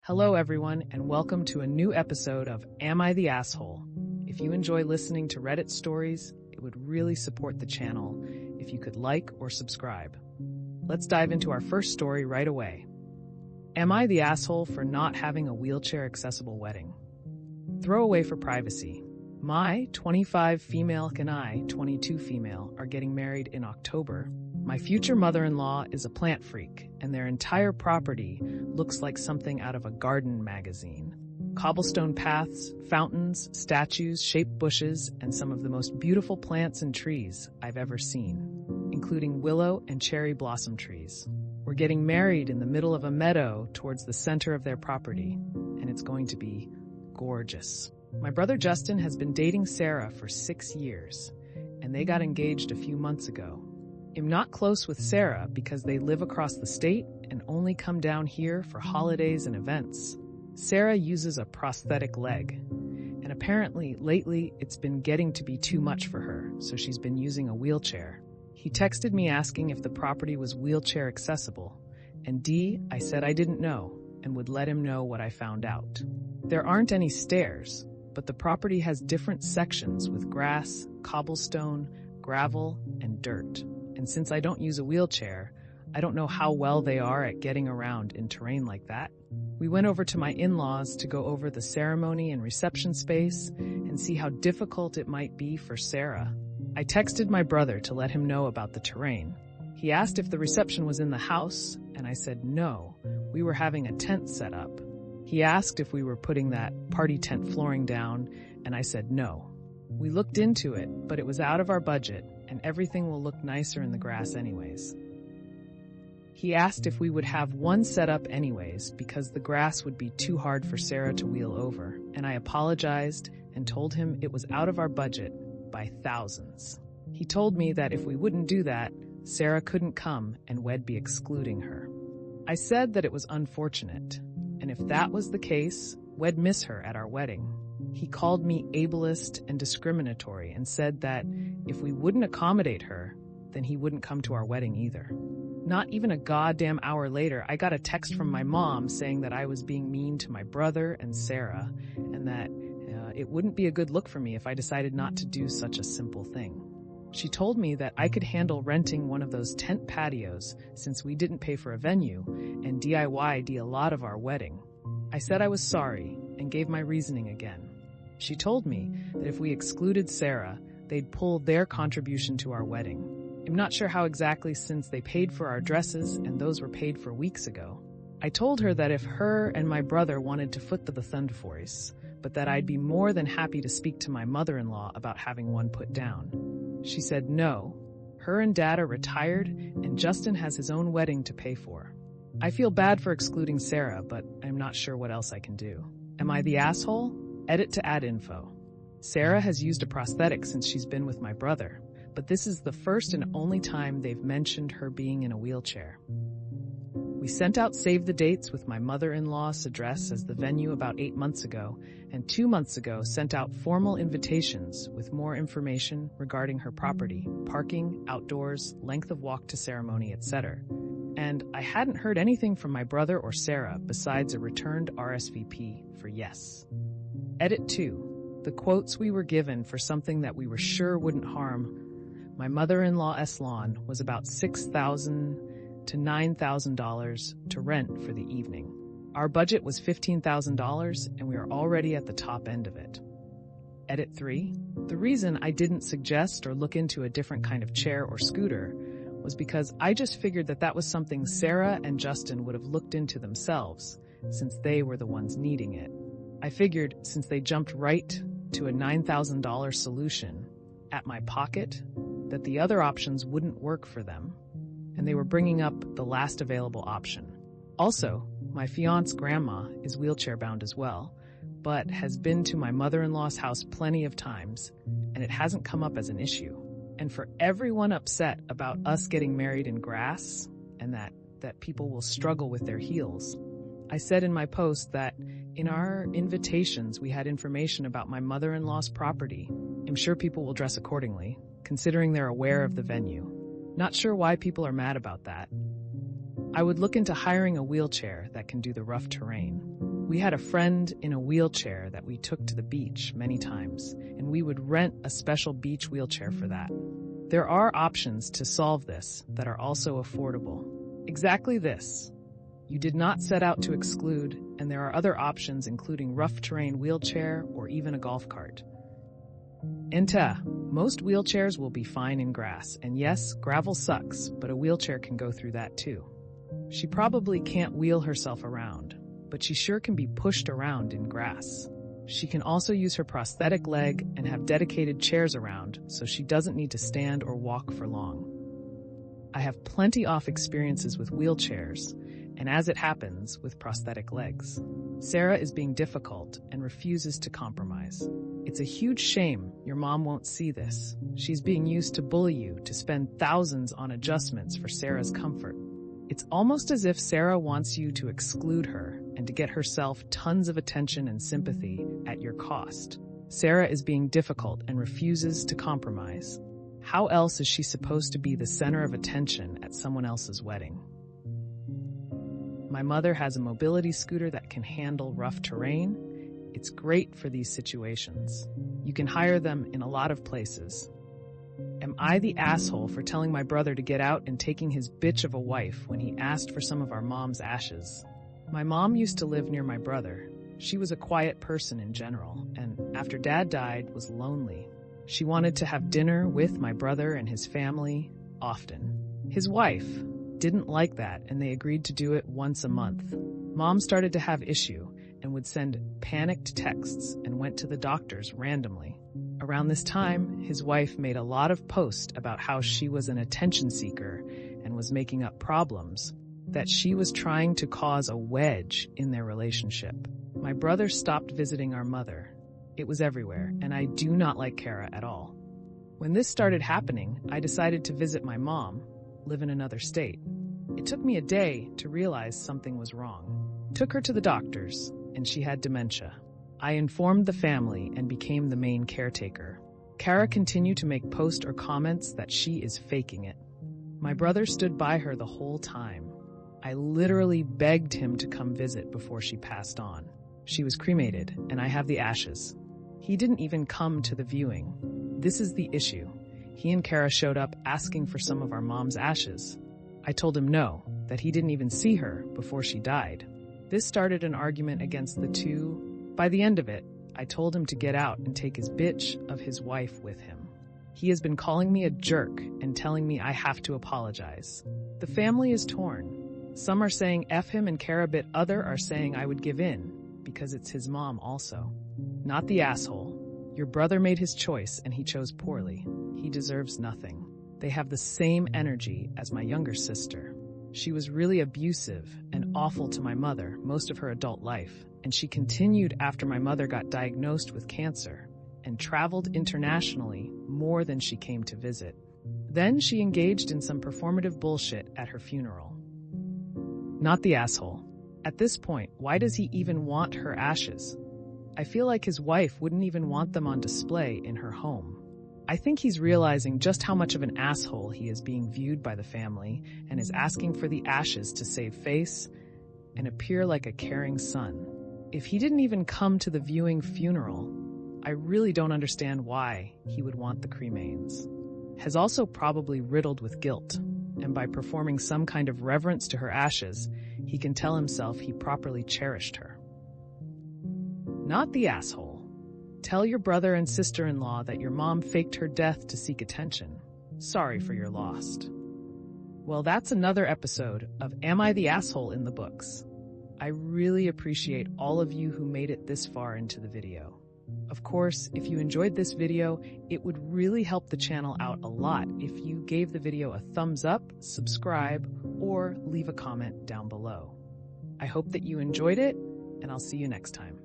Hello everyone, and welcome to a new episode of Am I the Asshole? If you enjoy listening to Reddit stories, it would really support the channel if you could like or subscribe. Let's dive into our first story right away. Am I the asshole for not having a wheelchair-accessible wedding? Throwaway for privacy. My 25 female and I, 22 female, are getting married in October. My future mother-in-law is a plant freak, and their entire property looks like something out of a garden magazine. Cobblestone paths, fountains, statues, shaped bushes, and some of the most beautiful plants and trees I've ever seen, including willow and cherry blossom trees. We're getting married in the middle of a meadow towards the center of their property, and it's going to be gorgeous. My brother Justin has been dating Sarah for 6 years, and they got engaged a few months ago. I'm not close with Sarah because they live across the state and only come down here for holidays and events. Sarah uses a prosthetic leg, and apparently lately it's been getting to be too much for her, so she's been using a wheelchair. He texted me asking if the property was wheelchair accessible, and I said I didn't know and would let him know what I found out. There aren't any stairs, but the property has different sections with grass, cobblestone, gravel, and dirt. And since I don't use a wheelchair, I don't know how well they are at getting around in terrain like that. We went over to my in-laws to go over the ceremony and reception space and see how difficult it might be for Sarah. I texted my brother to let him know about the terrain. He asked if the reception was in the house, and I said no, we were having a tent set up. He asked if we were putting that party tent flooring down, and I said no. We looked into it, but it was out of our budget, and everything will look nicer in the grass anyways. He asked if we would have one set up anyways because the grass would be too hard for Sarah to wheel over, and I apologized and told him it was out of our budget by thousands. He told me that if we wouldn't do that, Sarah couldn't come and we'd be excluding her. I said that it was unfortunate, and if that was the case, we'd miss her at our wedding. He called me ableist and discriminatory and said that if we wouldn't accommodate her, then he wouldn't come to our wedding either. Not even a goddamn hour later, I got a text from my mom saying that I was being mean to my brother and Sarah, and that it wouldn't be a good look for me if I decided not to do such a simple thing. She told me that I could handle renting one of those tent patios since we didn't pay for a venue and DIY'd a lot of our wedding. I said I was sorry and gave my reasoning again. She told me that if we excluded Sarah, they'd pull their contribution to our wedding. I'm not sure how exactly since they paid for our dresses and those were paid for weeks ago. I told her that if her and my brother wanted to foot the Thunderforce, but that I'd be more than happy to speak to my mother-in-law about having one put down. She said no, her and Dad are retired and Justin has his own wedding to pay for. I feel bad for excluding Sarah, but I'm not sure what else I can do. Am I the asshole? Edit to add info. Sarah has used a prosthetic since she's been with my brother, but this is the first and only time they've mentioned her being in a wheelchair. We sent out save the dates with my mother-in-law's address as the venue about 8 months ago, and 2 months ago sent out formal invitations with more information regarding her property, parking, outdoors, length of walk to ceremony, etc. And I hadn't heard anything from my brother or Sarah besides a returned RSVP for yes. Edit 2. The quotes we were given for something that we were sure wouldn't harm my mother-in-law's lawn was about $6,000 to $9,000 to rent for the evening. Our budget was $15,000 and we are already at the top end of it. Edit 3. The reason I didn't suggest or look into a different kind of chair or scooter was because I just figured that that was something Sarah and Justin would have looked into themselves since they were the ones needing it. I figured since they jumped right to a $9,000 solution at my pocket, that the other options wouldn't work for them, and they were bringing up the last available option. Also, my fiance's grandma is wheelchair-bound as well, but has been to my mother-in-law's house plenty of times, and it hasn't come up as an issue. And for everyone upset about us getting married in grass, and that people will struggle with their heels, I said in my post that in our invitations we had information about my mother-in-law's property. I'm sure people will dress accordingly, considering they're aware of the venue. Not sure why people are mad about that. I would look into hiring a wheelchair that can do the rough terrain. We had a friend in a wheelchair that we took to the beach many times, and we would rent a special beach wheelchair for that. There are options to solve this that are also affordable. Exactly this. You did not set out to exclude, and there are other options including rough terrain wheelchair or even a golf cart. AITAH, most wheelchairs will be fine in grass, and yes, gravel sucks, but a wheelchair can go through that too. She probably can't wheel herself around, but she sure can be pushed around in grass. She can also use her prosthetic leg and have dedicated chairs around, so she doesn't need to stand or walk for long. I have plenty of experiences with wheelchairs, and as it happens, with prosthetic legs. Sarah is being difficult and refuses to compromise. It's a huge shame your mom won't see this. She's being used to bully you to spend thousands on adjustments for Sarah's comfort. It's almost as if Sarah wants you to exclude her and to get herself tons of attention and sympathy at your cost. Sarah is being difficult and refuses to compromise. How else is she supposed to be the center of attention at someone else's wedding? My mother has a mobility scooter that can handle rough terrain. It's great for these situations. You can hire them in a lot of places. Am I the asshole for telling my brother to get out and taking his bitch of a wife when he asked for some of our mom's ashes? My mom used to live near my brother. She was a quiet person in general, and after Dad died, was lonely. She wanted to have dinner with my brother and his family often. His wife didn't like that, and they agreed to do it once a month. Mom started to have issue and would send panicked texts and went to the doctors randomly. Around this time, his wife made a lot of posts about how she was an attention seeker and was making up problems, that she was trying to cause a wedge in their relationship. My brother stopped visiting our mother. It was everywhere, and I do not like Kara at all. When this started happening, I decided to visit my mom, live in another state. It took me a day to realize something was wrong. Took her to the doctors, and she had dementia. I informed the family and became the main caretaker. Kara continued to make posts or comments that she is faking it. My brother stood by her the whole time. I literally begged him to come visit before she passed on. She was cremated, and I have the ashes. He didn't even come to the viewing. This is the issue. He and Kara showed up asking for some of our mom's ashes. I told him no, that he didn't even see her before she died. This started an argument against the two. By the end of it, I told him to get out and take his bitch of his wife with him. He has been calling me a jerk and telling me I have to apologize. The family is torn. Some are saying F him and Kara, but other are saying I would give in because it's his mom also. Not the asshole. Your brother made his choice and he chose poorly. He deserves nothing. They have the same energy as my younger sister. She was really abusive and awful to my mother most of her adult life, and she continued after my mother got diagnosed with cancer and traveled internationally more than she came to visit. Then she engaged in some performative bullshit at her funeral. Not the asshole. At this point, why does he even want her ashes? I feel like his wife wouldn't even want them on display in her home. I think he's realizing just how much of an asshole he is being viewed by the family and is asking for the ashes to save face and appear like a caring son. If he didn't even come to the viewing funeral, I really don't understand why he would want the cremains. Has also probably riddled with guilt, and by performing some kind of reverence to her ashes, he can tell himself he properly cherished her. Not the asshole. Tell your brother and sister-in-law that your mom faked her death to seek attention. Sorry for your loss. Well, that's another episode of Am I the Asshole in the books. I really appreciate all of you who made it this far into the video. Of course, if you enjoyed this video, it would really help the channel out a lot if you gave the video a thumbs up, subscribe, or leave a comment down below. I hope that you enjoyed it, and I'll see you next time.